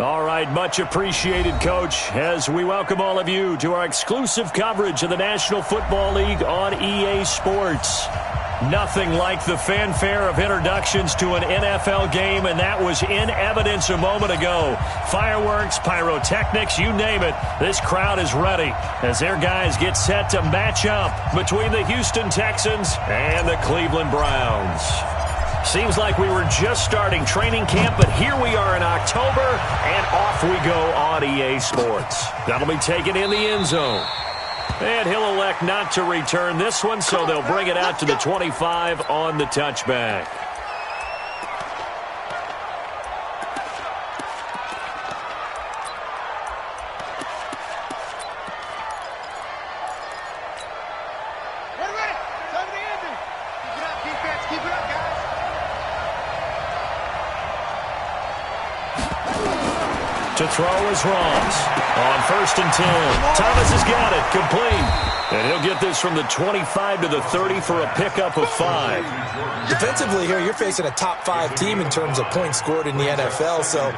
All right, much appreciated, Coach, as we welcome all of you to our exclusive coverage of the National Football League on EA Sports. Nothing like the fanfare of introductions to an NFL game, and that was in evidence a moment ago. Fireworks, pyrotechnics, you name it. This crowd is ready as their guys get set to match up between the Houston Texans and the Cleveland Browns. Seems like we were just starting training camp, but here we are in October, and off we go on EA Sports. That'll be taken in the end zone. And he'll elect not to return this one, so they'll bring it out to the 25 on the touchback. To throw is Ross. On 1st and 10. Thomas has got it. Complete. And he'll get this from the 25 to the 30 for a pickup of 5. Defensively here, you're facing a top 5 team in terms of points scored in the NFL. So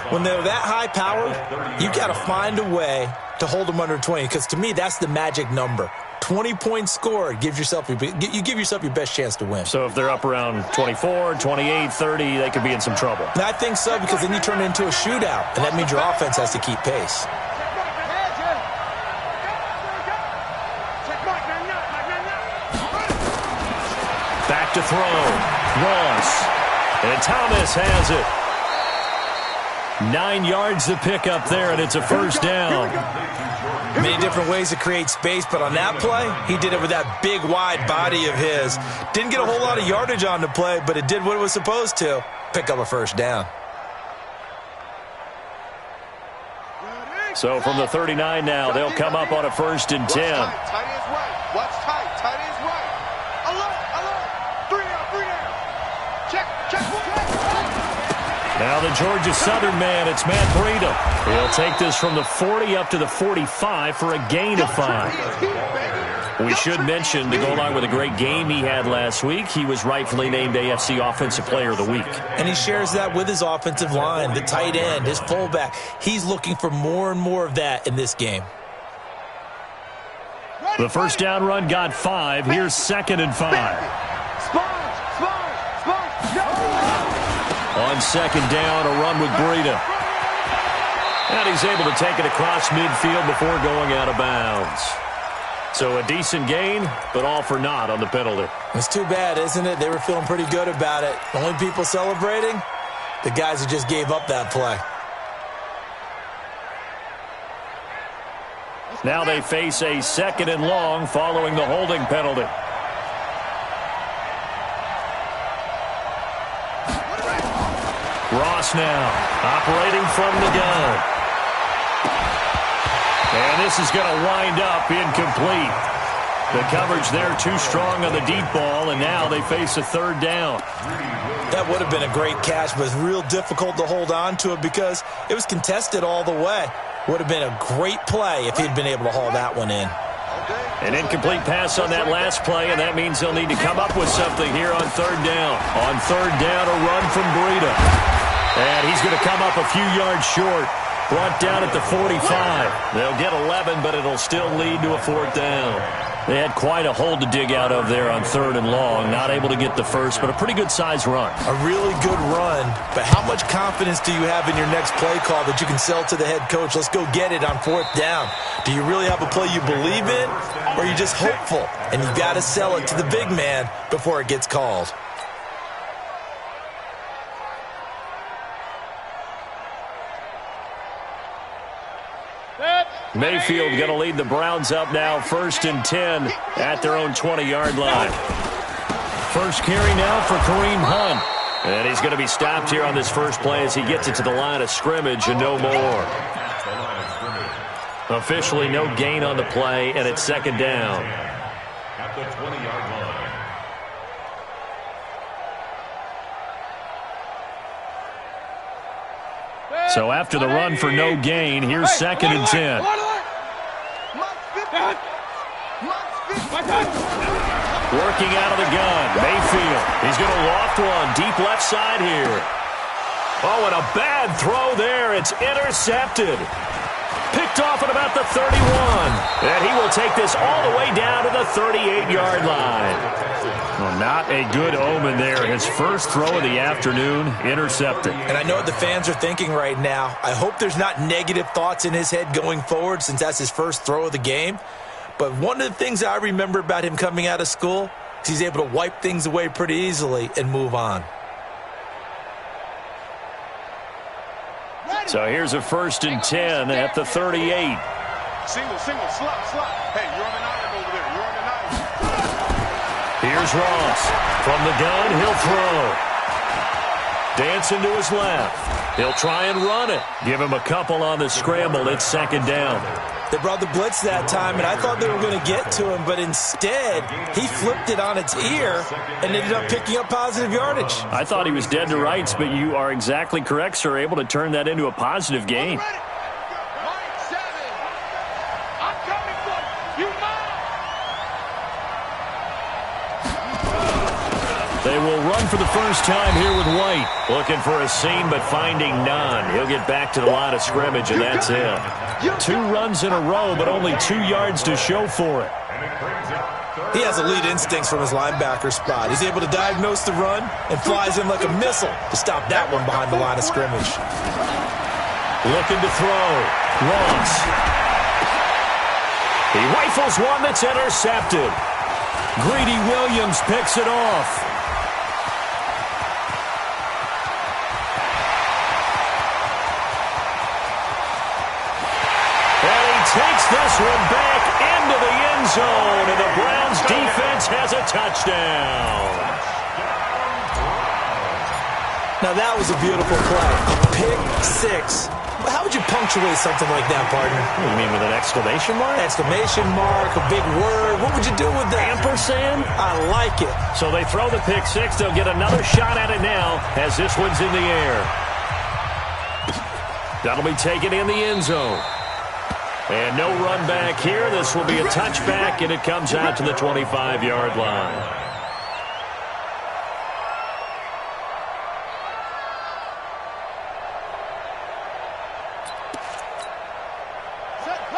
when they're that high powered, you got to find a way to hold them under 20. Because to me, that's the magic number. 20 points scored, you give yourself your best chance to win. So if they're up around 24, 28, 30, they could be in some trouble. And I think so, because then you turn it into a shootout, and that means your offense has to keep pace. Back to throw. Ross. And Thomas has it. 9 yards to pick up there, and it's a first down. Many different ways to create space, but on that play, he did it with that big, wide body of his. Didn't get a whole lot of yardage on the play, but it did what it was supposed to. Pick up a first down. So from the 39 now, they'll come up on a 1st and 10. Tight ends right. Watch tight. Tight ends right. Alert. 3 down. Check. Now the Georgia Southern man, it's Matt Breida. He'll take this from the 40 up to the 45 for a gain of 5. We should mention, to go along with a great game he had last week, he was rightfully named AFC Offensive Player of the Week. And he shares that with his offensive line, the tight end, his fullback. He's looking for more and more of that in this game. The first down run got 5. Here's 2nd and 5. On 2nd down, a run with Breida. And he's able to take it across midfield before going out of bounds. So a decent gain, but all for naught on the penalty. It's too bad, isn't it? They were feeling pretty good about it. Only people celebrating, the guys who just gave up that play. Now they face a 2nd and long following the holding penalty. Ross now, operating from the gun. And this is going to wind up incomplete. The coverage there too strong on the deep ball, and now they face a 3rd down. That would have been a great catch, but it's real difficult to hold on to it because it was contested all the way. Would have been a great play if he'd been able to haul that one in. An incomplete pass on that last play, and that means they'll need to come up with something here on 3rd down. On 3rd down, a run from Breida. And he's going to come up a few yards short. Brought down at the 45. They'll get 11, but it'll still lead to a 4th down. They had quite a hole to dig out of there on 3rd and long. Not able to get the first, but a pretty good-sized run. A really good run, but how much confidence do you have in your next play call that you can sell to the head coach? Let's go get it on 4th down. Do you really have a play you believe in, or are you just hopeful? And you've got to sell it to the big man before it gets called. Mayfield going to lead the Browns up now, 1st and 10 at their own 20-yard line. First carry now for Kareem Hunt. And he's going to be stopped here on this first play as he gets it to the line of scrimmage and no more. Officially no gain on the play, and it's 2nd down. At the 20-yard line. So after the run for no gain, here's 2nd and 10. Working out of the gun, Mayfield. He's going to loft one deep left side here. Oh, and a bad throw there. It's intercepted. Picked off at about the 31. And he will take this all the way down to the 38-yard line. Well, not a good omen there. His first throw of the afternoon, intercepted. And I know what the fans are thinking right now. I hope there's not negative thoughts in his head going forward since that's his first throw of the game. But one of the things I remember about him coming out of school is he's able to wipe things away pretty easily and move on. So here's a 1st and 10 at the 38. Single, slot. Hey, you're on an island over there. You're on an island. Here's Ross. From the gun, he'll throw. Dancing to his left. He'll try and run it. Give him a couple on the scramble. It's 2nd down. They brought the blitz that time, and I thought they were going to get to him, but instead, he flipped it on its ear and ended up picking up positive yardage. I thought he was dead to rights, but you are exactly correct, sir. Able to turn that into a positive gain. They will run for the first time here with White. Looking for a seam, but finding none. He'll get back to the line of scrimmage, and that's it. 2 runs in a row, but only 2 yards to show for it. He has elite instincts from his linebacker spot. He's able to diagnose the run and flies in like a missile to stop that one behind the line of scrimmage. Looking to throw. Ross. He rifles one that's intercepted. Greedy Williams picks it off. Takes this one back into the end zone, and the Browns defense has a touchdown. Now that was a beautiful play. A pick 6. How would you punctuate something like that, partner? What do you mean, with an exclamation mark? Exclamation mark, a big word. What would you do with that? Ampersand? I like it. So they throw the pick 6. They'll get another shot at it now as this one's in the air. That'll be taken in the end zone. And no run back here. This will be a touchback, and it comes out to the 25-yard line.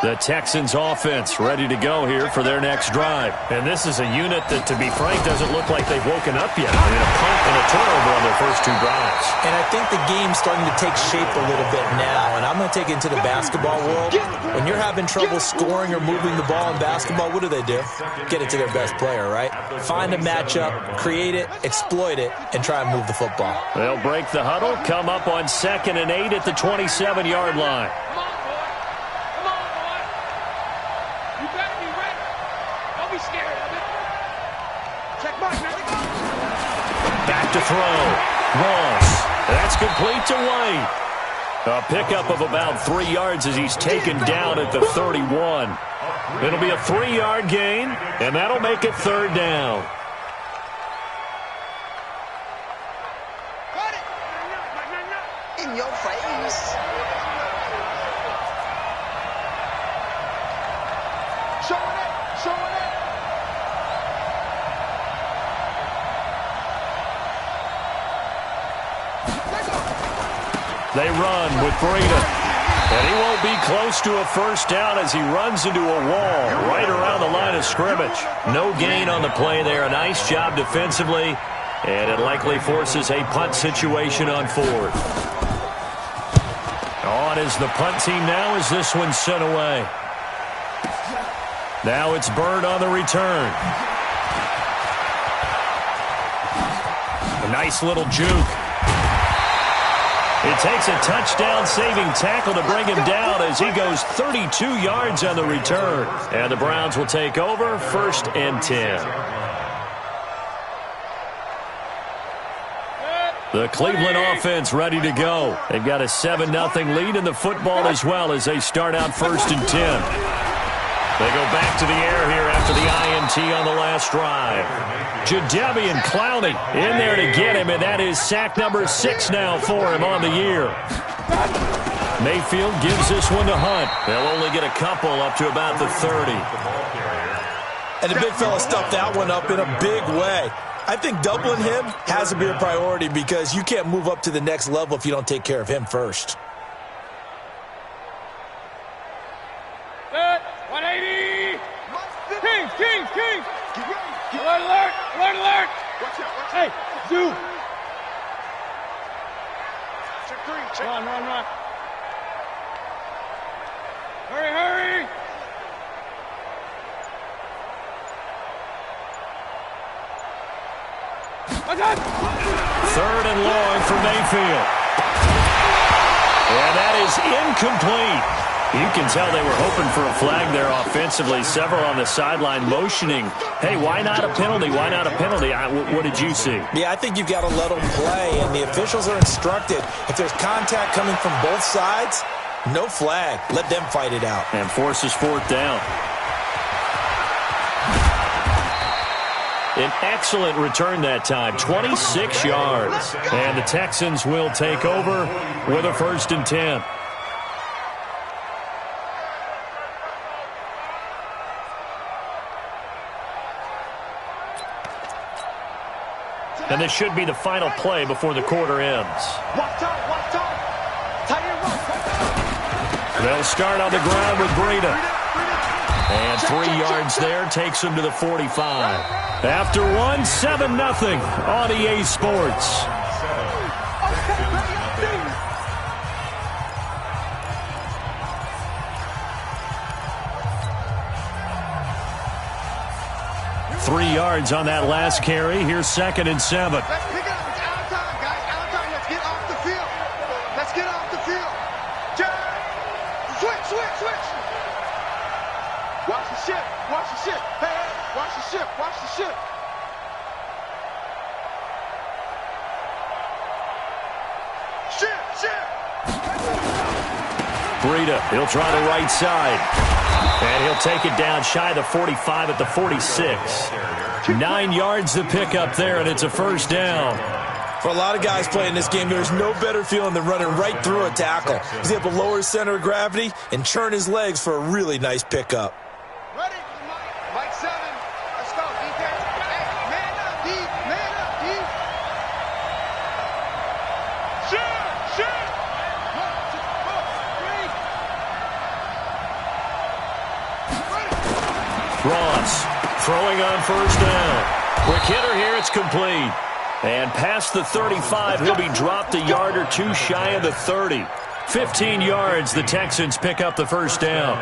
The Texans offense ready to go here for their next drive. And this is a unit that, to be frank, doesn't look like they've woken up yet. I mean, a punt and a turnover on their first 2 drives. And I think the game's starting to take shape a little bit now. And I'm going to take it into the basketball world. When you're having trouble scoring or moving the ball in basketball, what do? Get it to their best player, right? Find a matchup, create it, exploit it, and try and move the football. They'll break the huddle, come up on 2nd and 8 at the 27-yard line. Back to throw. Ross. That's complete to White. A pickup of about 3 yards as he's taken down at the 31. It'll be a 3-yard gain, and that'll make it 3rd down. In your face. Showing it. They run with Breida. And he won't be close to a first down as he runs into a wall right around the line of scrimmage. No gain on the play there. A nice job defensively. And it likely forces a punt situation on 4th. On is the punt team now as this one's sent away. Now it's Bird on the return. A nice little juke. It takes a touchdown-saving tackle to bring him down as he goes 32 yards on the return. And the Browns will take over, 1st and 10. The Cleveland offense ready to go. They've got a 7-0 lead in the football as well as they start out 1st and 10. They go back to the air here after the INT on the last drive. Jadeveon Clowney in there to get him, and that is sack number 6 now for him on the year. Mayfield gives this one to Hunt. They'll only get a couple up to about the 30. And the big fella stuffed that one up in a big way. I think doubling him has to be a priority because you can't move up to the next level if you don't take care of him first. 180! Kings! Alert! Watch out. Hey, dude! Check 3, Run. Hurry! Third and long for Mayfield. And that is incomplete. You can tell they were hoping for a flag there offensively. Several on the sideline motioning, hey, why not a penalty? What did you see? Yeah, I think you've got to let them play, and the officials are instructed. If there's contact coming from both sides, no flag. Let them fight it out. And forces fourth down. An excellent return that time, 26 yards. And the Texans will take over with a 1st and 10. And this should be the final play before the quarter ends. They'll start on the ground with Breida. And 3 yards there takes him to the 45. After one, 7-0 on EA Sports. Three yards on that last carry. Here's 2nd and 7. Let's pick it up. It's out of time, guys. Out of time. Let's get off the field. Switch. Watch the ship. Hey, watch the ship. Ship. Breida, he'll try the right side. And he'll take it down shy of the 45 at the 46. 9 yards to pick up there, and it's a 1st down. For a lot of guys playing this game, there's no better feeling than running right through a tackle. He's able to lower his center of gravity and churn his legs for a really nice pickup. Ready? Mike 7. Let's go, defense. Hey, man up, D. Shoot. 1, 2, 3. Ross throwing on 1st down. Quick hitter here, it's complete. And past the 35, he'll be dropped a yard or two shy of the 30. 15 yards, the Texans pick up the 1st down.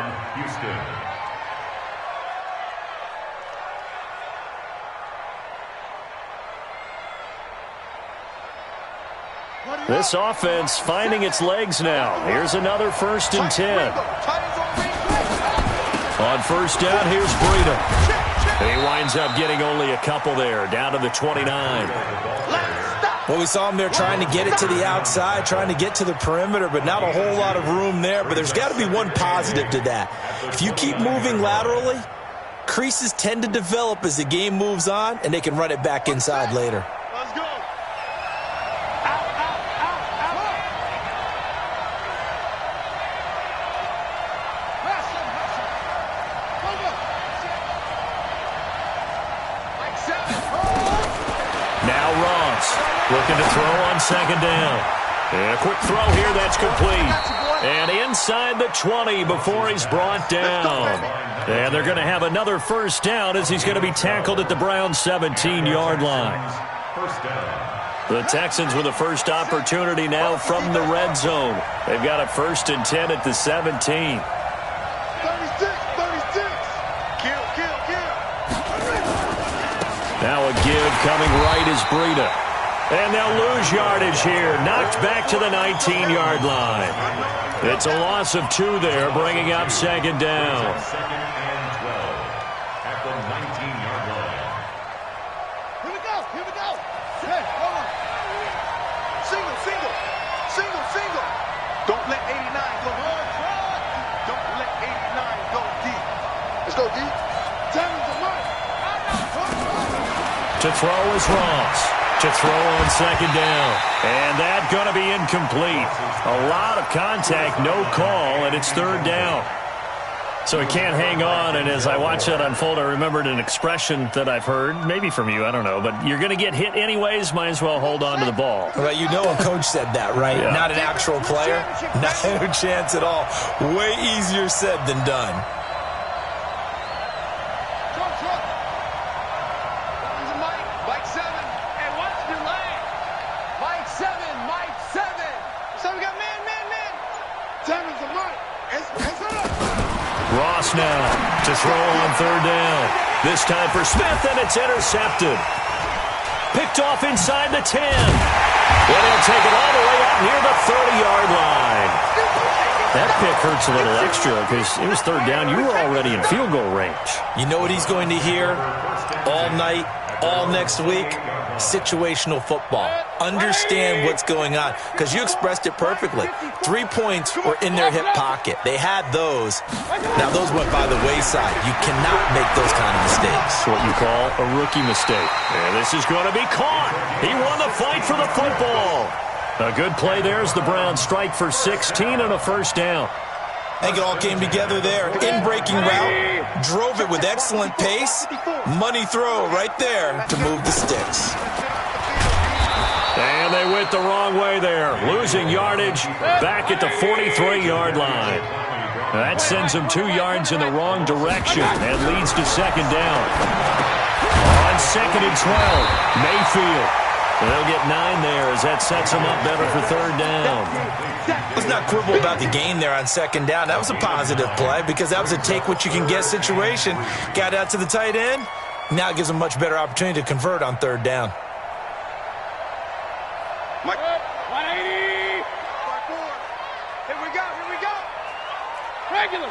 This offense finding its legs now. Here's another 1st and 10. On 1st down, here's Breida. He winds up getting only a couple there, down to the 29. Well, we saw him there trying to get it to the outside, trying to get to the perimeter, but not a whole lot of room there. But there's got to be one positive to that. If you keep moving laterally, creases tend to develop as the game moves on, and they can run it back inside later. Let's go. Looking to throw on 2nd down. And a quick throw here, that's complete. And inside the 20 before he's brought down. And they're going to have another 1st down as he's going to be tackled at the Browns' 17-yard line. The Texans with a first opportunity now from the red zone. They've got a 1st and 10 at the 17. 36. Kill. Now a give coming right is Breida. And they'll lose yardage here. Knocked back to the 19-yard line. It's a loss of 2 there, bringing up 2nd down. 2nd and 12 at the 19-yard line. Here we go. Hey, hold on. Single. Don't let 89 go. Don't let 89 go deep. Let's go deep. To throw is Ross. To throw on 2nd down. And that's going to be incomplete. A lot of contact, no call, and it's 3rd down. So he can't hang on, and as I watch that unfold, I remembered an expression that I've heard, maybe from you, I don't know, but you're going to get hit anyways, might as well hold on to the ball. Well, you know a coach said that, right? Yeah. Not an actual player. No chance at all. Way easier said than done. Mike 7. And what's your line? Mike 7. So we got man. 7's a Mike. It's up. Ross now to throw on third down. This time for Smith, and it's intercepted. Picked off inside the 10. And he'll take it all the way out near the 30-yard line. That pick hurts a little extra because it was third down. You were already in field goal range. You know what he's going to hear all night, all next week? Situational football. Understand what's going on, because you expressed it perfectly. 3 points were in their hip pocket. They had those. Now, those went by the wayside. You cannot make those kind of mistakes. It's what you call a rookie mistake. And this is going to be caught. He won the fight for the football. A good play there as the Browns strike for 16 and a first down. I think it all came together there. In-breaking route, drove it with excellent pace. Money throw right there to move the sticks. And they went the wrong way there, losing yardage back at the 43-yard line. That sends them 2 yards in the wrong direction and leads to second down. On second and 12, Mayfield. They'll get 9 there as that sets them up better for third down. Let's not quibble about the gain there on second down. That was a positive play because that was a take-what-you-can-get situation. Got out to the tight end. Now it gives them a much better opportunity to convert on third down. Mike 180. Here we go. Regular.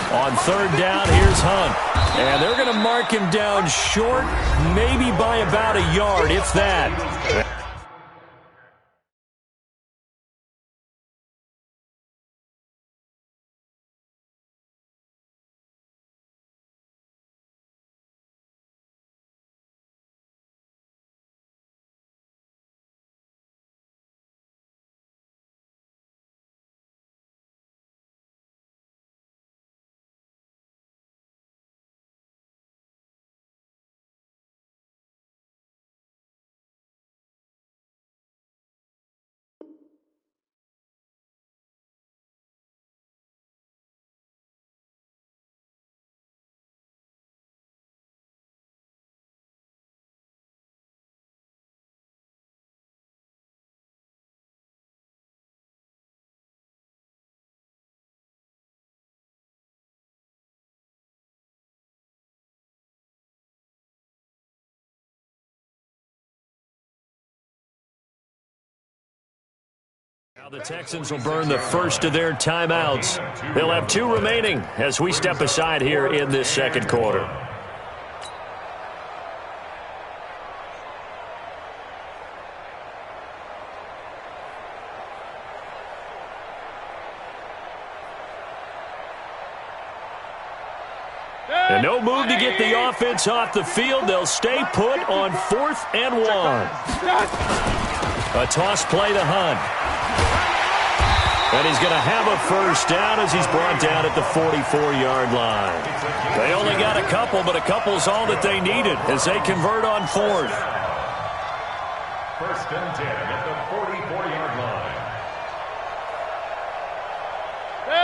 On third down, here's Hunt. And they're going to mark him down short, maybe by about a yard, if that. Now the Texans will burn the first of their timeouts. They'll have 2 remaining as we step aside here in this second quarter. And no move to get the offense off the field. They'll stay put on 4th and 1. A toss play to Hunt. And he's going to have a first down as he's brought down at the 44-yard line. They only got a couple, but a couple's all that they needed as they convert on 4th. First and 10 at the 44-yard line.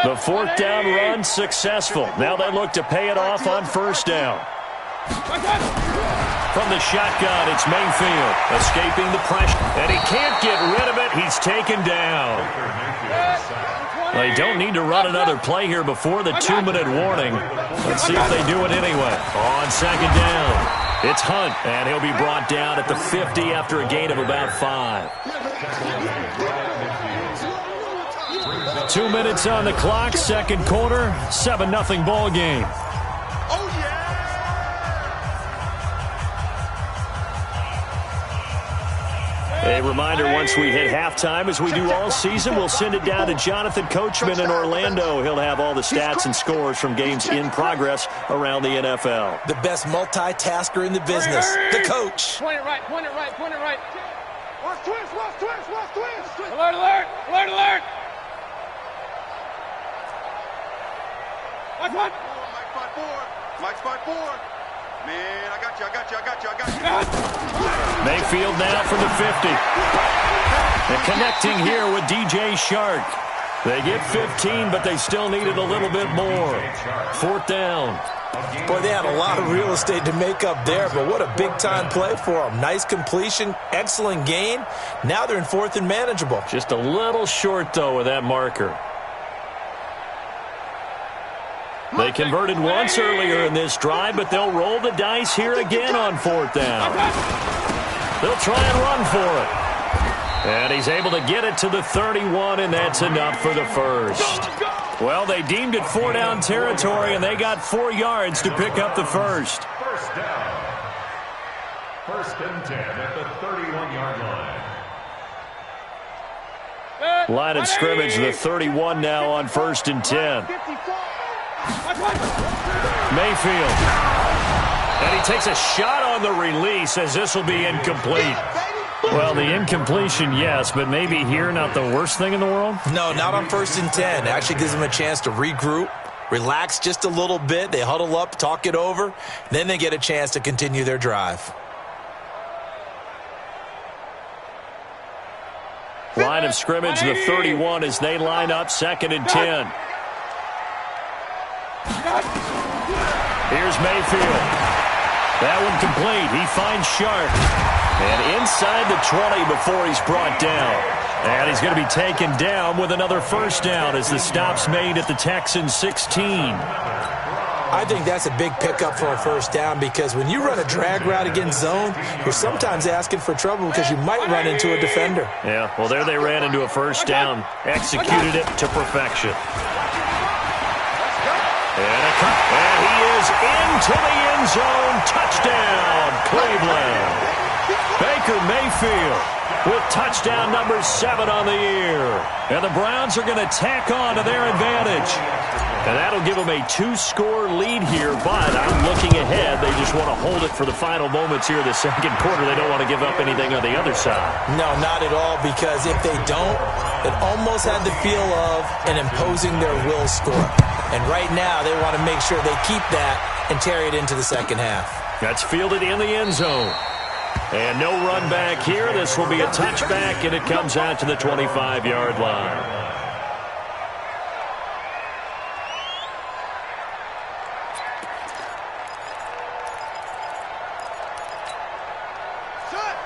The 4th down run successful. Now they look to pay it off on first down. From the shotgun, it's Mayfield escaping the pressure. And he can't get rid of it. He's taken down. They don't need to run another play here before the 2-minute warning. Let's see if they do it anyway. On second down, it's Hunt, and he'll be brought down at the 50 after a gain of about 5. 2 minutes on the clock, second quarter, 7-0 ball game. A reminder, once we hit halftime, as we do all season, we'll send it down to Jonathan Coachman in Orlando. He'll have all the stats and scores from games in progress around the NFL. The best multitasker in the business, the coach. Point it right. Watch twist. Alert. Mike spot 4. Man, I got you. Mayfield now from the 50. And connecting here with DJ Shark. They get 15, but they still needed a little bit more. 4th down. Boy, they had a lot of real estate to make up there, but what a big-time play for them. Nice completion, excellent gain. Now they're in 4th and manageable. Just a little short, though, with that marker. They converted once earlier in this drive, but they'll roll the dice here again on 4th down. They'll try and run for it. And he's able to get it to the 31, and that's enough for the first. Well, they deemed it 4-down territory, and they got 4 yards to pick up the first. First down. 1st and 10 at the 31-yard line. Line of scrimmage, the 31 now on 1st and 10. Mayfield. And he takes a shot on the release as this will be incomplete. Well, the incompletion, yes, but maybe here not the worst thing in the world? No, not on 1st and 10. It actually gives them a chance to regroup, relax just a little bit. They huddle up, talk it over. Then they get a chance to continue their drive. Line of scrimmage, the 31 as they line up 2nd and 10. Here's Mayfield. That one complete. He finds Sharp. And inside the 20 before he's brought down. And he's going to be taken down with another 1st down as the stop's made at the Texans 16. I think that's a big pickup for a 1st down because when you run a drag route against zone, you're sometimes asking for trouble because you might run into a defender. Yeah, well, there they ran into a 1st down. Executed it to perfection. And he is into the end zone. Touchdown, Cleveland. Baker Mayfield with touchdown number 7 on the year. And the Browns are going to tack on to their advantage. And that'll give them a 2-score lead here, but I'm looking ahead. They just want to hold it for the final moments here of the 2nd quarter. They don't want to give up anything on the other side. No, not at all, because if they don't, it almost had the feel of an imposing their will score. And right now, they want to make sure they keep that and carry it into the 2nd half. That's fielded in the end zone. And no run back here. This will be a touchback, and it comes out to the 25-yard line.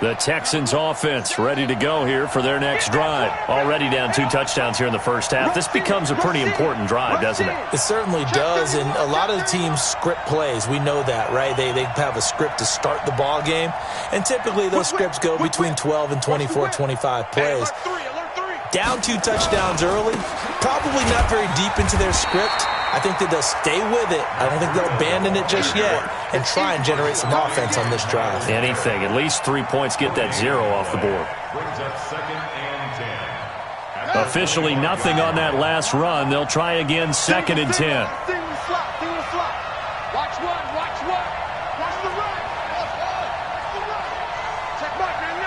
The Texans offense ready to go here for their next drive. Already down 2 touchdowns here in the 1st half. This becomes a pretty important drive, doesn't it? It certainly does, and a lot of the teams script plays. We know that, right? They have a script to start the ball game, and typically those scripts go between 12 and 24, 25 plays. Down 2 touchdowns early, probably not very deep into their script. I think that they'll stay with it. I don't think they'll abandon it just yet and try and generate some offense on this drive. Anything. At least 3 points, get that 0 off the board. Brings up 2nd and 10. Officially nothing on that last run. They'll try again 2nd and 10. Watch one. Watch the run. Check Mike, man,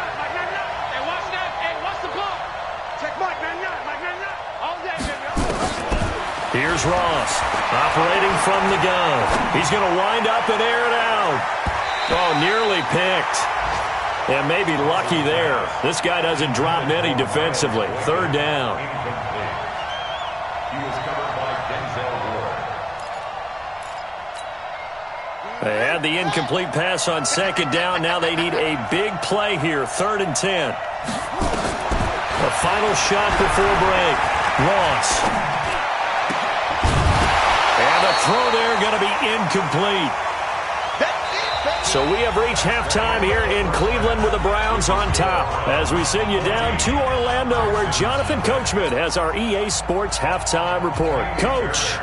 Hey, watch that. Hey, watch the ball. Check Mike, man, all day, baby. Here's Ross, operating from the gun. He's going to wind up and air it out. Oh, nearly picked. And maybe lucky there. This guy doesn't drop many defensively. 3rd down. He was covered by Denzel Ward. They had the incomplete pass on 2nd down. Now they need a big play here. 3rd and 10. The final shot before break. Ross. And the throw there going to be incomplete. So we have reached halftime here in Cleveland with the Browns on top. As we send you down to Orlando, where Jonathan Coachman has our EA Sports halftime report. Coach.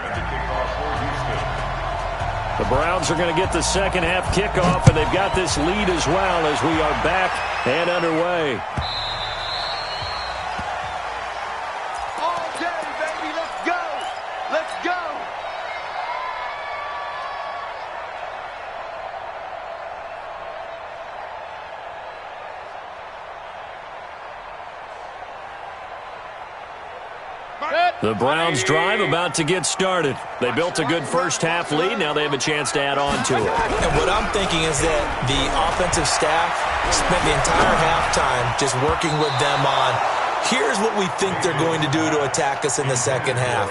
The Browns are going to get the 2nd half kickoff, and they've got this lead as well as we are back and underway. All day, baby. Let's go. Let's go. Set. The Browns drive about to get started. They built a good first-half lead. Now they have a chance to add on to it. And what I'm thinking is that the offensive staff spent the entire halftime just working with them on, here's what we think they're going to do to attack us in the second half.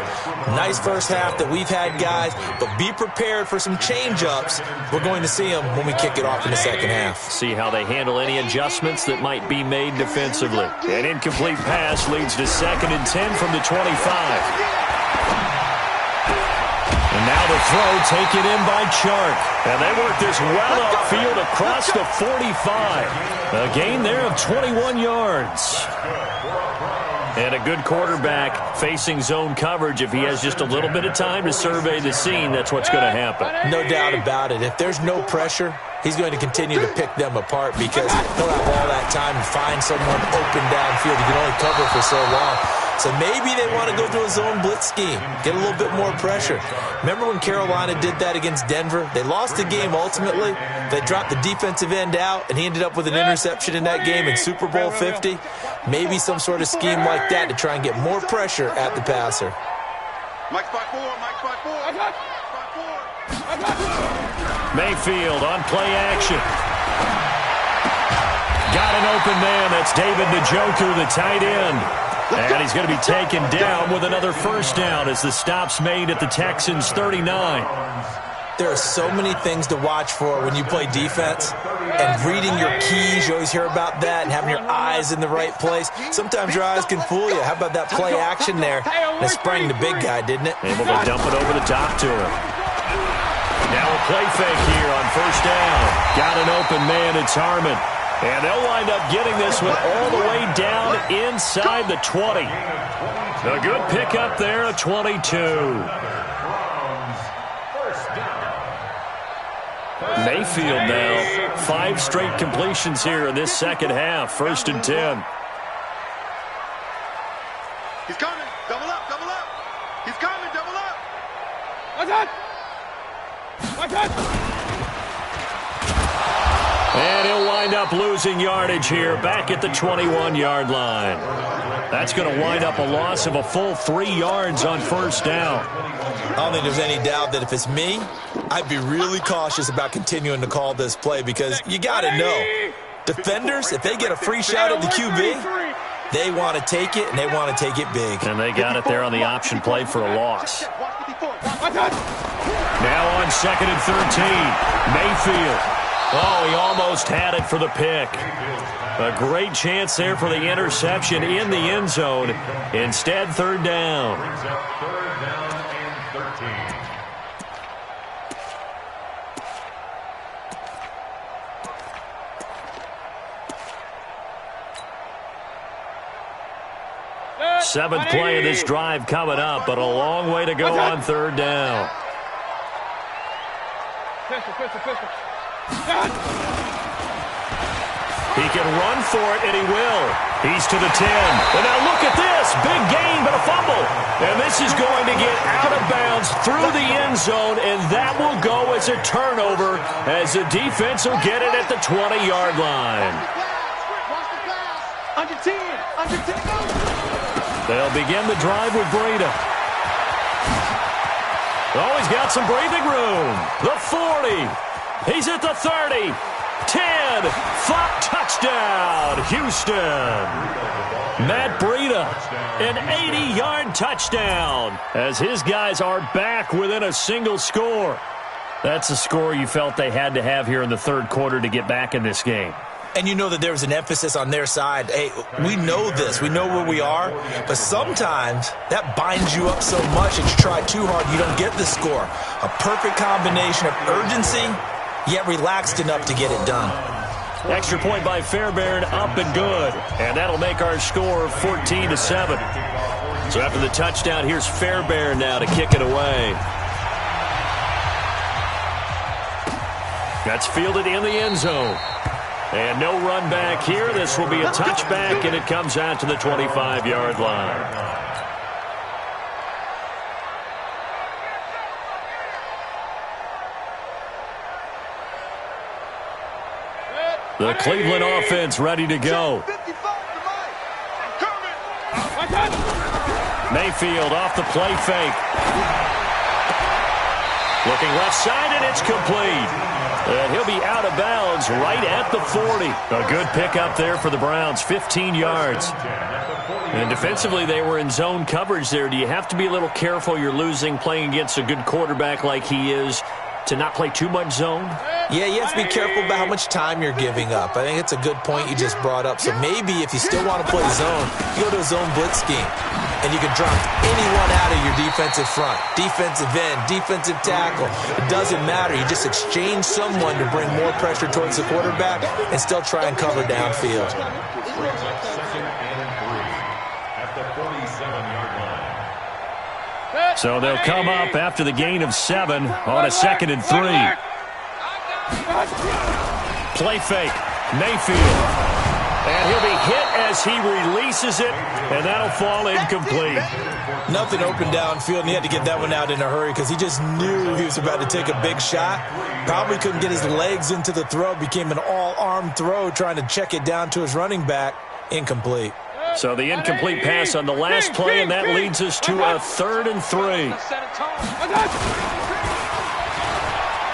Nice first half that we've had, guys, but be prepared for some change-ups. We're going to see them when we kick it off in the second half. See how they handle any adjustments that might be made defensively. An incomplete pass leads to 2nd and 10 from the 25. And now the throw taken in by Chark. And they work this well upfield across the 45. A gain there of 21 yards. And a good quarterback facing zone coverage. If he has just a little bit of time to survey the scene, that's what's going to happen. No doubt about it. If there's no pressure, he's going to continue to pick them apart because he'll have all that time to find someone open downfield. He can only cover for so long. So maybe they want to go to a zone blitz scheme, get a little bit more pressure. Remember when Carolina did that against Denver? They lost the game ultimately. They dropped the defensive end out, and he ended up with an interception in that game in Super Bowl 50. Maybe some sort of scheme like that to try and get more pressure at the passer. Mike's by 4, Mike's by 4. Mayfield on play action. Got an open man. That's David Njoku, the tight end. And he's going to be taken down with another first down as the stop's made at the Texans' 39. There are so many things to watch for when you play defense. And reading your keys, you always hear about that, and having your eyes in the right place. Sometimes your eyes can fool you. How about that play action there? That sprang the big guy, didn't it? Able to dump it over the top to him. Now a play fake here on first down. Got an open man. It's Harmon. And they'll wind up getting this one all the way down inside the 20. A good pickup there at 22. Mayfield now, 5 straight completions here in this second half. 1st and 10. He's coming. Double up, double up. He's coming, double up. Watch out. And he'll wind up losing yardage here back at the 21-yard line. That's going to wind up a loss of a full 3 yards on first down. I don't think there's any doubt that if it's me, I'd be really cautious about continuing to call this play because you got to know, defenders, if they get a free shot at the QB, they want to take it, and they want to take it big. And they got it there on the option play for a loss. Now on 2nd and 13, Mayfield. Oh, he almost had it for the pick. A great chance there for the interception in the end zone. Instead, 3rd down. Brings up 3rd down and 13. Seventh play of this drive coming up, but a long way to go on 3rd down. He can run for it, and he will. He's to the 10. And now look at this. Big gain, but a fumble. And this is going to get out of bounds through the end zone, and that will go as a turnover as the defense will get it at the 20-yard line. Under 10. Under 10. They'll begin the drive with Breida. Oh, he's got some breathing room. The 40. He's at the 30. 10. 5. Touchdown, Houston. Matt Breida, an 80-yard touchdown as his guys are back within a single score. That's a score you felt they had to have here in the 3rd quarter to get back in this game. And you know that there was an emphasis on their side. Hey, we know this. We know where we are. But sometimes that binds you up so much that you try too hard, you don't get the score. A perfect combination of urgency, yet relaxed enough to get it done. Extra point by Fairbairn, up and good. And that'll make our score 14-7. So after the touchdown, here's Fairbairn now to kick it away. That's fielded in the end zone. And no run back here. This will be a touchback, and it comes out to the 25-yard line. The Cleveland offense ready to go. Mayfield off the play fake. Looking left side, and it's complete. And he'll be out of bounds right at the 40. A good pickup there for the Browns, 15 yards. And defensively, they were in zone coverage there. Do you have to be a little careful? You're losing playing against a good quarterback like he is to not play too much zone? Yeah, you have to be careful about how much time you're giving up. I think it's a good point you just brought up. So maybe if you still want to play zone, you go to a zone blitz scheme. And you can drop anyone out of your defensive front. Defensive end, defensive tackle. It doesn't matter. You just exchange someone to bring more pressure towards the quarterback and still try and cover downfield. So they'll come up after the gain of 7 on a 2nd and 3. Play fake. Mayfield. And he'll be hit as he releases it, and that'll fall incomplete. Nothing open downfield, and he had to get that one out in a hurry because he just knew he was about to take a big shot. Probably couldn't get his legs into the throw. Became an all-arm throw trying to check it down to his running back. Incomplete. So the incomplete pass on the last play, and that leads us to a 3rd and 3.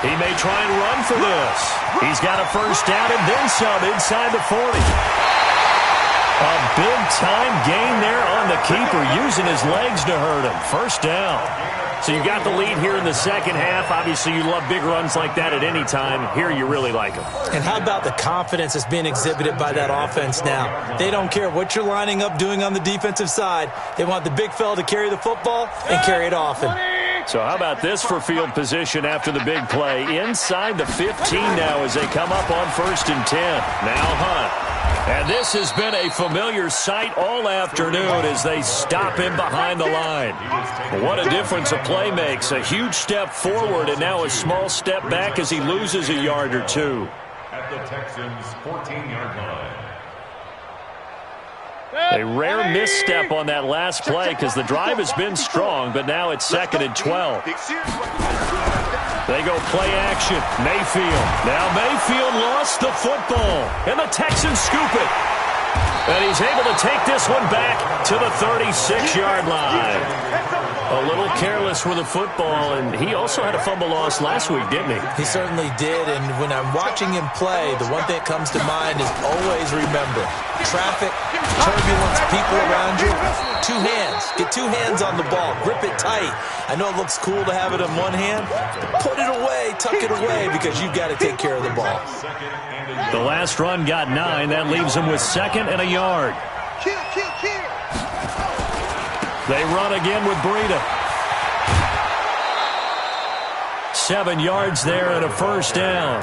He may try and run for this. He's got a first down and then some inside the 40. A big-time gain there on the keeper, using his legs to hurt him. First down. So you got the lead here in the second half. Obviously, you love big runs like that at any time. Here, you really like them. And how about the confidence that's being exhibited by that offense now? They don't care what you're lining up doing on the defensive side. They want the big fella to carry the football and carry it often. So how about this for field position after the big play? Inside the 15 now as they come up on 1st and 10. Now Hunt. And this has been a familiar sight all afternoon as they stop him behind the line. What a difference a play makes. A huge step forward and now a small step back as he loses a yard or two. At the Texans' 14-yard line. A rare misstep on that last play because the drive has been strong, but now it's 2nd and 12. They go play action. Mayfield. Now Mayfield lost the football, and the Texans scoop it. And he's able to take this one back to the 36-yard line. A little careless with the football, and he also had a fumble loss last week, didn't he? He certainly did, and when I'm watching him play, the one thing that comes to mind is always remember, traffic, turbulence, people around you, 2 hands. Get 2 hands on the ball. Grip it tight. I know it looks cool to have it in one hand, but put it away, tuck it away, because you've got to take care of the ball. The last run got 9. That leaves him with 2nd and a yard. They run again with Breida. 7 yards there and a first down.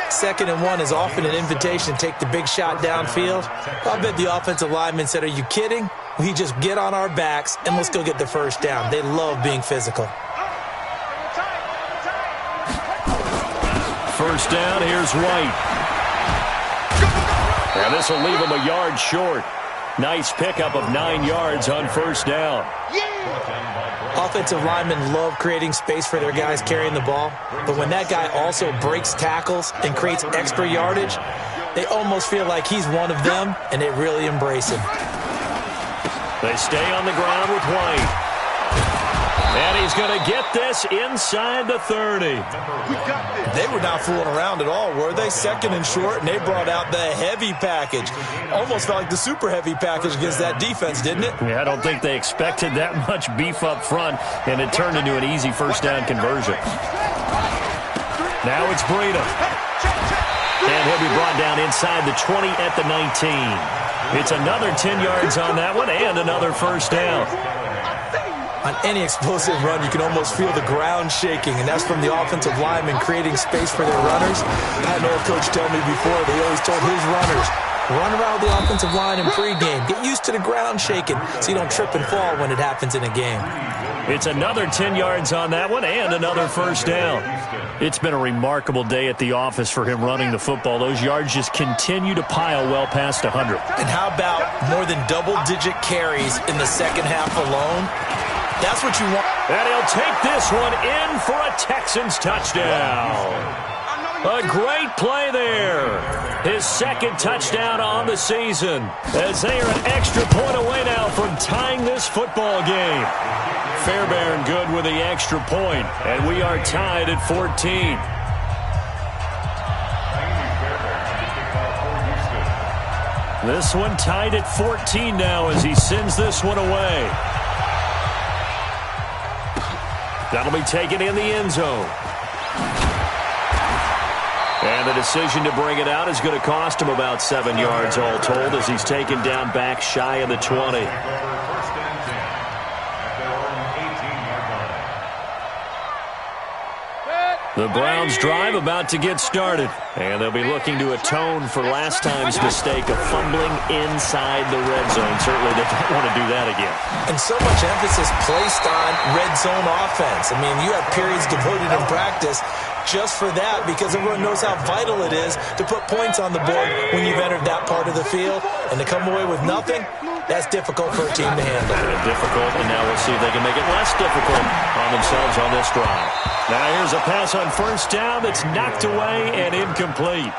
2nd and 1 is often an invitation to take the big shot downfield. I bet the offensive lineman said, are you kidding? We just get on our backs and let's go get the first down. They love being physical. First down, here's White. And this will leave him a yard short. Nice pickup of 9 yards on first down. Offensive linemen love creating space for their guys carrying the ball, but when that guy also breaks tackles and creates extra yardage, they almost feel like he's one of them, and they really embrace him. They stay on the ground with White. And he's going to get this inside the 30. They were not fooling around at all, were they? 2nd and short, and they brought out the heavy package. Almost felt like the super heavy package against that defense, didn't it? Yeah, I don't think they expected that much beef up front, and it turned into an easy first down conversion. Now it's Breida. And he'll be brought down inside the 20 at the 19. It's another 10 yards on that one and another first down. On any explosive run, you can almost feel the ground shaking, and that's from the offensive linemen creating space for their runners. I had an old coach tell me before, they always told his runners, run around the offensive line in pregame. Get used to the ground shaking so you don't trip and fall when it happens in a game. It's another 10 yards on that one and another first down. It's been a remarkable day at the office for him running the football. Those yards just continue to pile well past 100. And how about more than double-digit carries in the second half alone? That's what you want. And he'll take this one in for a Texans touchdown. A great play there. His second touchdown on the season, as they are an extra point away now from tying this football game. Fairbairn good with the extra point, and we are tied at 14. This one tied at 14 now as he sends this one away. That'll be taken in the end zone. And the decision to bring it out is going to cost him about 7 yards all told as he's taken down back shy of the 20. The Browns drive about to get started, and they'll be looking to atone for last time's mistake of fumbling inside the red zone. Certainly they don't want to do that again. And so much emphasis placed on red zone offense. I mean, you have periods devoted in practice just for that because everyone knows how vital it is to put points on the board when you've entered that part of the field. And to come away with nothing, that's difficult for a team to handle. Difficult, and now we'll see if they can make it less difficult on themselves on this drive. Now here's a pass on first down that's knocked away and incomplete.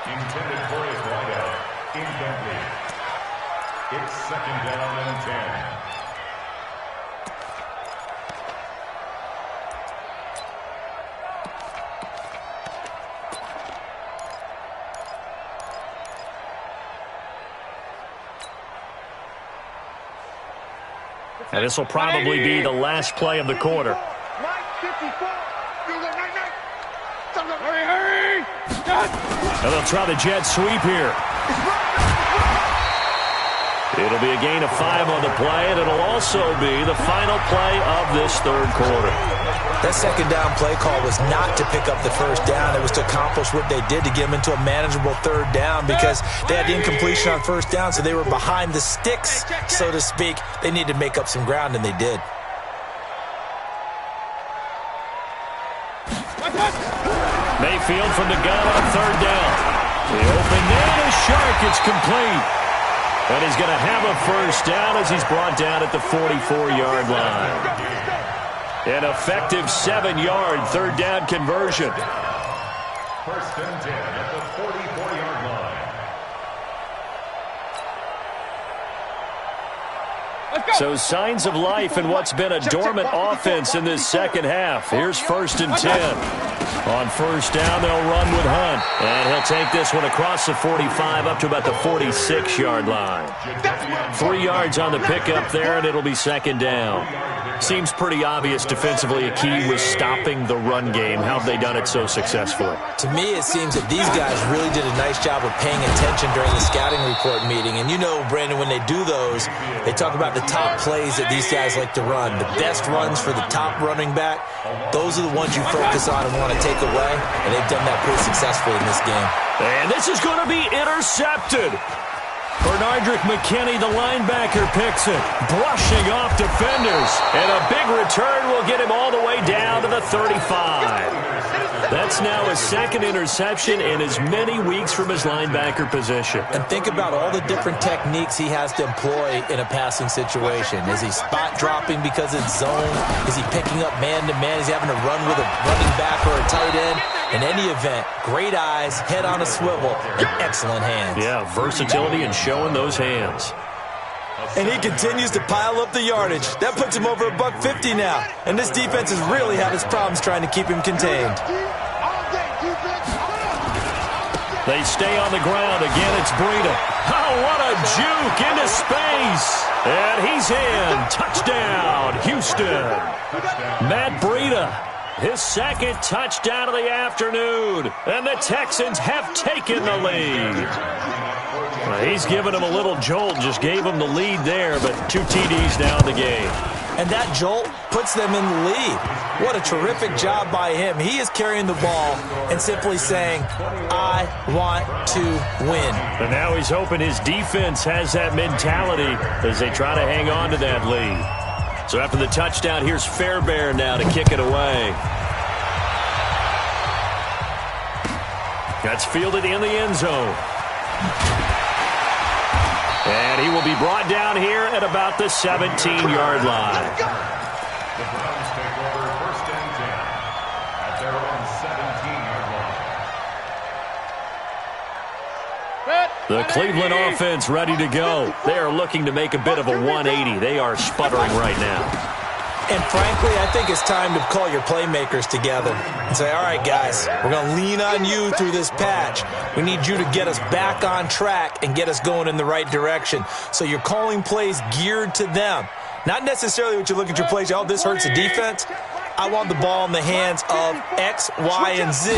Intended for his wideout. Incomplete. It's second down and 10. And this will probably be the last play of the quarter. And they'll try the jet sweep here. It'll be a gain of 5 on the play, and it'll also be the final play of this third quarter. That second down play call was not to pick up the first down. It was to accomplish what they did to get them into a manageable third down because they had incompletion on first down, so they were behind the sticks, so to speak. They needed to make up some ground, and they did. Mayfield from the gun on third down. The open man is Shark. It's complete. And he's going to have a first down as he's brought down at the 44-yard line. An effective 7-yard third down conversion. First and 10 at the 44-yard line. So signs of life in what's been a dormant offense in this second half. Here's first and 10. On first down, they'll run with Hunt. And he'll take this one across the 45 up to about the 46-yard line. 3 yards on the pickup there, and it'll be second down. Seems pretty obvious defensively a key was stopping the run game. How have they done it so successfully? To me, it seems that these guys really did a nice job of paying attention during the scouting report meeting. And you know, Brandon, when they do those, they talk about the top plays that these guys like to run. The best runs for the top running back, those are the ones you focus on and want to take away. And they've done that pretty successfully in this game. And this is going to be intercepted. Bernardrick McKinney, the linebacker, picks it, brushing off defenders. And a big return will get him all the way down to the 35. That's now his second interception in as many weeks from his linebacker position. And think about all the different techniques he has to employ in a passing situation. Is he spot dropping because it's zone? Is he picking up man-to-man? Is he having to run with a running back or a tight end? In any event, great eyes, head on a swivel, and excellent hands. Yeah, versatility and showing those hands. And he continues to pile up the yardage. That puts him over $150 now. And this defense has really had its problems trying to keep him contained. They stay on the ground. Again, it's Breida. Oh, what a juke into space. And he's in. Touchdown, Houston. Matt Breida, his second touchdown of the afternoon. And the Texans have taken the lead. He's given him a little jolt, just gave him the lead there, but 2 TDs now in the game. And that jolt puts them in the lead. What a terrific job by him. He is carrying the ball and simply saying, I want to win. And now he's hoping his defense has that mentality as they try to hang on to that lead. So after the touchdown, here's Fairbairn now to kick it away. That's fielded in the end zone. And he will be brought down here at about the 17-yard line. The Browns take over first and 10 at their own 17-yard line. Cleveland offense ready to go. They are looking to make a bit of a 180. They are sputtering right now. And frankly, I think it's time to call your playmakers together and say, all right, guys, we're going to lean on you through this patch. We need you to get us back on track and get us going in the right direction. So you're calling plays geared to them. Not necessarily what you look at your plays, oh, this hurts the defense. I want the ball in the hands of X, Y, and Z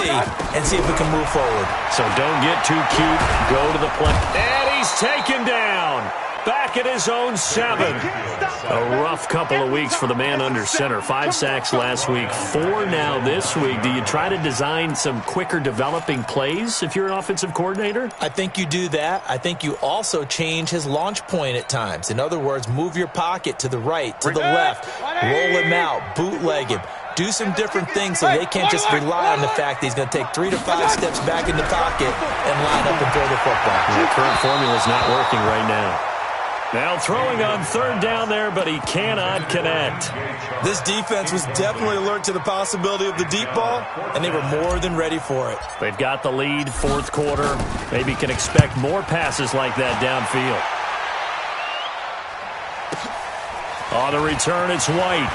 and see if we can move forward. So don't get too cute. Go to the play. And he's taken down. Back at his own 7. A rough couple of weeks for the man under center. 5 sacks last week, 4 now this week. Do you try to design some quicker developing plays if you're an offensive coordinator? I think you do that. I think you also change his launch point at times. In other words, move your pocket to the right, to the left, roll him out, bootleg him. Do some different things so they can't just rely on the fact that he's going to take 3 to 5 steps back in the pocket and line up and throw the football. The current formula is not working right now. Now throwing on 3rd down there, but he cannot connect. This defense was definitely alert to the possibility of the deep ball, and they were more than ready for it. They've got the lead, 4th quarter. Maybe can expect more passes like that downfield. On the return, it's White.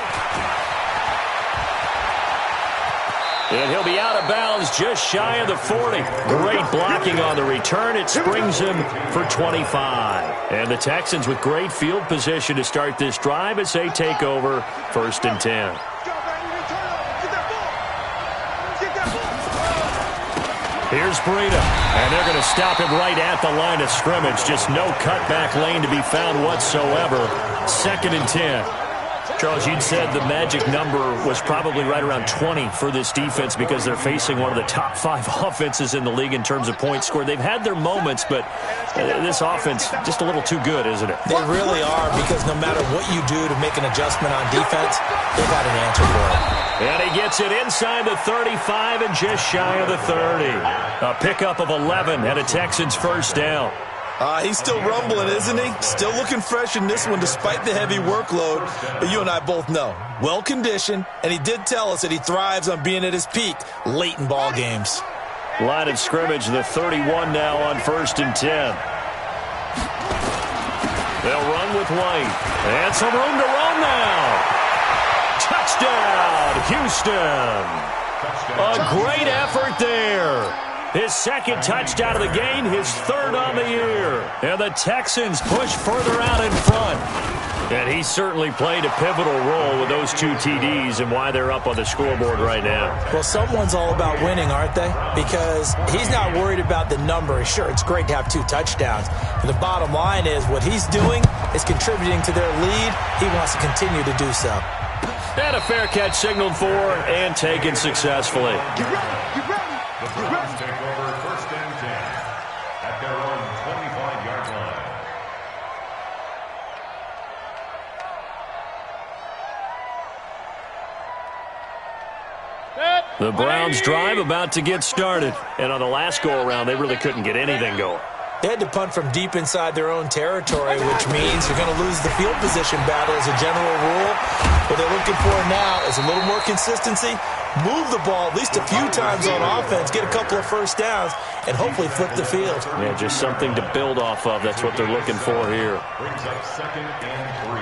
And he'll be out of bounds just shy of the 40. Great blocking on the return. It springs him for 25. And the Texans with great field position to start this drive as they take over 1st and 10. Here's Breida. And they're going to stop him right at the line of scrimmage. Just no cutback lane to be found whatsoever. 2nd and 10. Charles, you'd said the magic number was probably right around 20 for this defense because they're facing one of the top 5 offenses in the league in terms of points scored. They've had their moments, but this offense just a little too good, isn't it? They really are, because no matter what you do to make an adjustment on defense, they've got an answer for it. And he gets it inside the 35 and just shy of the 30. A pickup of 11 and a Texans 1st down. He's still rumbling, isn't he? Still looking fresh in this one despite the heavy workload. But you and I both know, well-conditioned, and he did tell us that he thrives on being at his peak late in ball games. Line of scrimmage, the 31 now on 1st and 10. They'll run with White. And some room to run now. Touchdown, Houston. A great effort there. His 2nd touchdown of the game, his 3rd on the year. And the Texans push further out in front. And he certainly played a pivotal role with those 2 TDs and why they're up on the scoreboard right now. Well, someone's all about winning, aren't they? Because he's not worried about the number. Sure, it's great to have 2 touchdowns. But the bottom line is what he's doing is contributing to their lead. He wants to continue to do so. And a fair catch signaled for and taken successfully. Get ready, get ready. The Browns take over 1st and 10 at their own 25-yard line. The Browns drive about to get started. And on the last go-around, they really couldn't get anything going. They had to punt from deep inside their own territory, which means you're going to lose the field position battle as a general rule. What they're looking for now is a little more consistency, move the ball at least a few times on offense, get a couple of 1st downs, and hopefully flip the field. Yeah, just something to build off of. That's what they're looking for here. Brings up 2nd and 3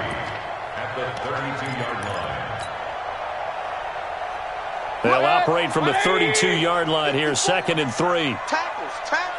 at the 32-yard line. They'll operate from the 32-yard line here, 2nd and 3. Tackles, tackles.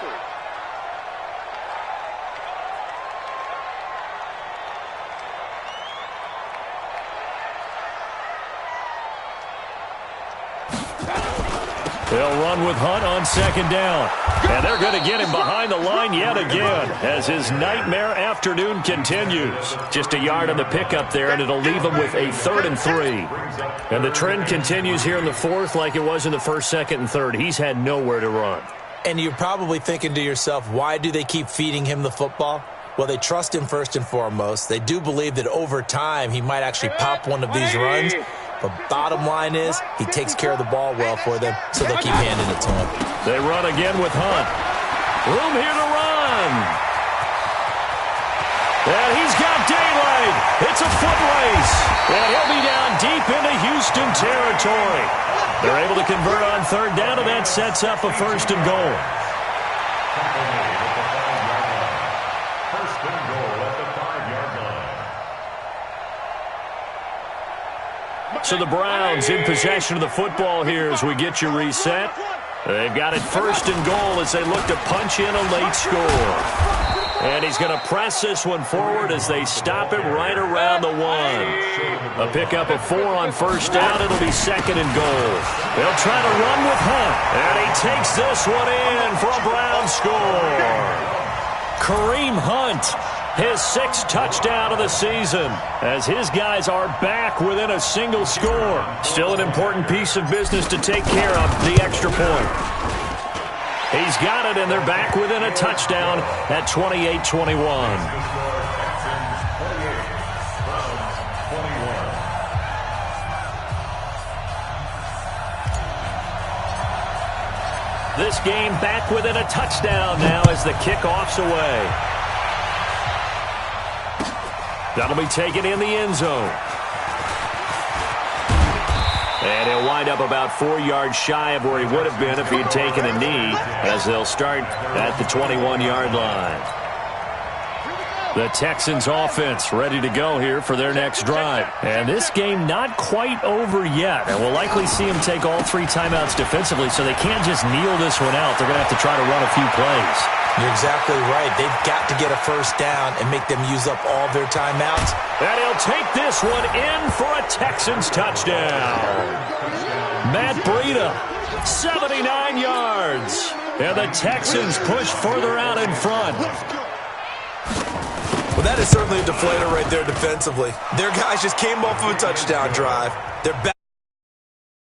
They'll run with Hunt on 2nd down. And they're going to get him behind the line yet again as his nightmare afternoon continues. Just a yard on the pickup there, and it'll leave him with a 3rd and 3. And the trend continues here in the 4th like it was in the 1st, 2nd, and 3rd. He's had nowhere to run. And you're probably thinking to yourself, why do they keep feeding him the football? Well, they trust him first and foremost. They do believe that over time he might actually pop one of these runs. But bottom line is, he takes care of the ball well for them, so they'll keep handing it to him. They run again with Hunt. Room here to run. And he's got daylight. It's a foot race. And he'll be down deep into Houston territory. They're able to convert on 3rd down, and that sets up a 1st and goal. So the Browns in possession of the football here as we get you reset. They've got it 1st and goal as they look to punch in a late score. And he's going to press this one forward as they stop it right around the 1. A pickup of 4 on 1st down. It'll be 2nd and goal. They'll try to run with Hunt. And he takes this one in for a Brown score. Kareem Hunt, his 6th touchdown of the season, as his guys are back within a single score. Still an important piece of business to take care of, the extra point. He's got it, and they're back within a touchdown at 28-21. This game back within a touchdown now as the kickoff's away. That'll be taken in the end zone. And he'll wind up about 4 yards shy of where he would have been if he'd taken a knee, as they'll start at the 21-yard line. The Texans offense ready to go here for their next drive. And this game not quite over yet. And we'll likely see them take all 3 timeouts defensively, so they can't just kneel this one out. They're going to have to try to run a few plays. You're exactly right. They've got to get a 1st down and make them use up all their timeouts. And he'll take this one in for a Texans touchdown. Matt Breida, 79 yards. And the Texans push further out in front. Well, that is certainly a deflator right there defensively. Their guys just came off of a touchdown drive. They're back.